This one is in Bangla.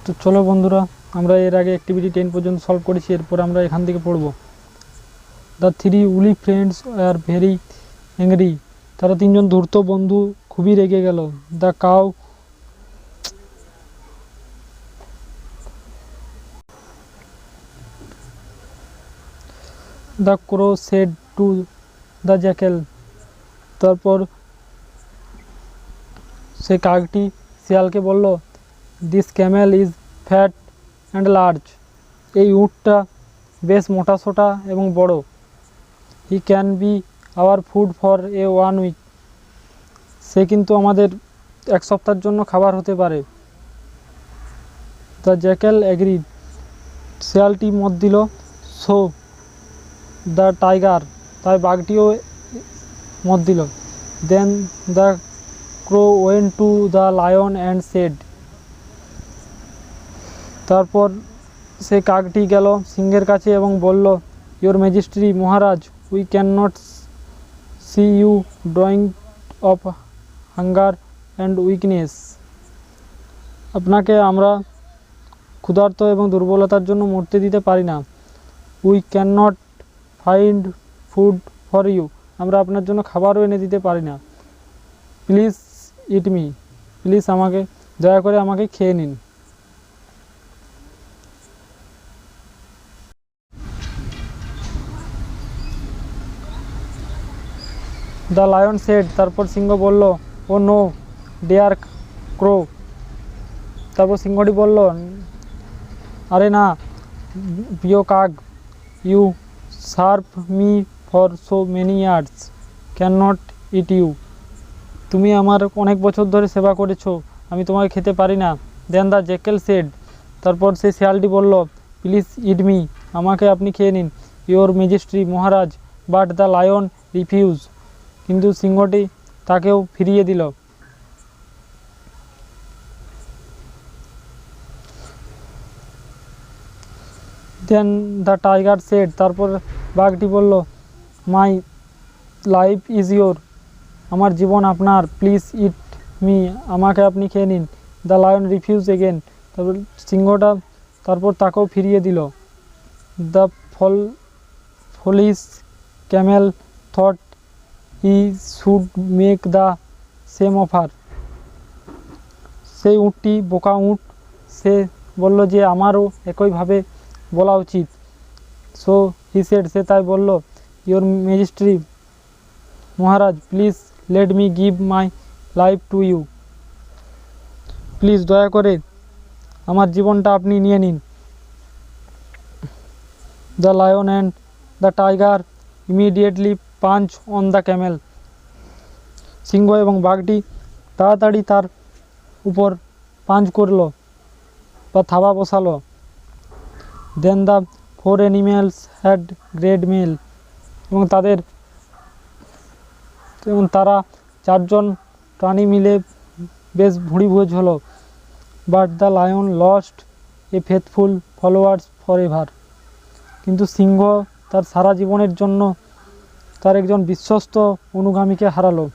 তো চলো বন্ধুরা, আমরা এর আগে অ্যাক্টিভিটি 10 পর্যন্ত সলভ করেছি। এরপর আমরা এখান থেকে পড়ব। The three wily friends are very angry. তারা তিনজন ধূর্ত বন্ধু খুবই রেগে গেল। The cow the crow said to the jackal. তারপর সে কাকটি শিয়ালকে বলল, this camel is fat and large. এই উটটা বেশ মোটাসোটা এবং বড়। He can be our food for a 1 week. সে কিন্তু আমাদের 1 সপ্তাহের জন্য খাবার হতে পারে। The Jekyll agreed. শিয়ালটি মত দিল। So the tiger. তাই বাঘটিও মত দিল। Then the crow went to the lion and said. তারপর সে কাকটি গেল সিংহের কাছে এবং বলল, ইয়োর ম্যাজেস্টি মহারাজ, we can not see you ড্রয়িং অফ হাঙ্গার অ্যান্ড উইকনেস। আপনাকে আমরা ক্ষুধার্ত এবং দুর্বলতার জন্য মরতে দিতে পারি না। We can not find food for you. আমরা আপনার জন্য খাবারও এনে দিতে পারি না। Please it me. প্লিজ আমাকে দয়া করে আমাকে খেয়ে নিন। The lion said. তারপর সিংহ বলল, ও নো ডেয়ার ক্রো। তারপর সিংহটি বলল, আরে না প্রিয় কাক, you serve me for so many years, can not eat you. তুমি আমার অনেক বছর ধরে সেবা করেছো, আমি তোমাকে খেতে পারি না। দেন দ্য জ্যাকেল সেড। তারপর সেই শিয়ালটি বলল, প্লিজ ইট মি। আমাকে আপনি খেয়ে নিন, your majesty Maharaj. But the lion refuse. কিন্তু সিংহটি তাকেও ফিরিয়ে দিল। Then the tiger shed. তারপর বাঘটি বলল, মাই লাইফ ইজ ইয়োর। আমার জীবন আপনার, প্লিজ ইট মি। আমাকে আপনি খেয়ে নিন। The lion refuse again. তারপর সিংহটা তারপর তাকেও ফিরিয়ে দিল। The foolish Camel thought he should make the same offer. সেই উটটি বোকা উট, সে বলল যে আমারও একইভাবে বলা উচিত। So he said. সে তাই বলল, ইয়োর ম্যাজেস্টি মহারাজ, please let me give my life to you. Please দয়া করে আমার জীবনটা আপনি নিয়ে নিন। The lion and the tiger immediately punch on the camel. সিংহ এবং বাঘটি তাড়াতাড়ি তার উপর পাঞ্চ করলো বা থাবা বসালো। Then the 4 animals had great meal. এবং তারা 4জন প্রাণী মিলে বেশ ভুঁড়ি ভোজ হলো। But the lion lost a faithful followers forever. কিন্তু সিংহ তার সারা জীবনের জন্য তার একজন বিশ্বস্ত অনুগামীকে হারালো।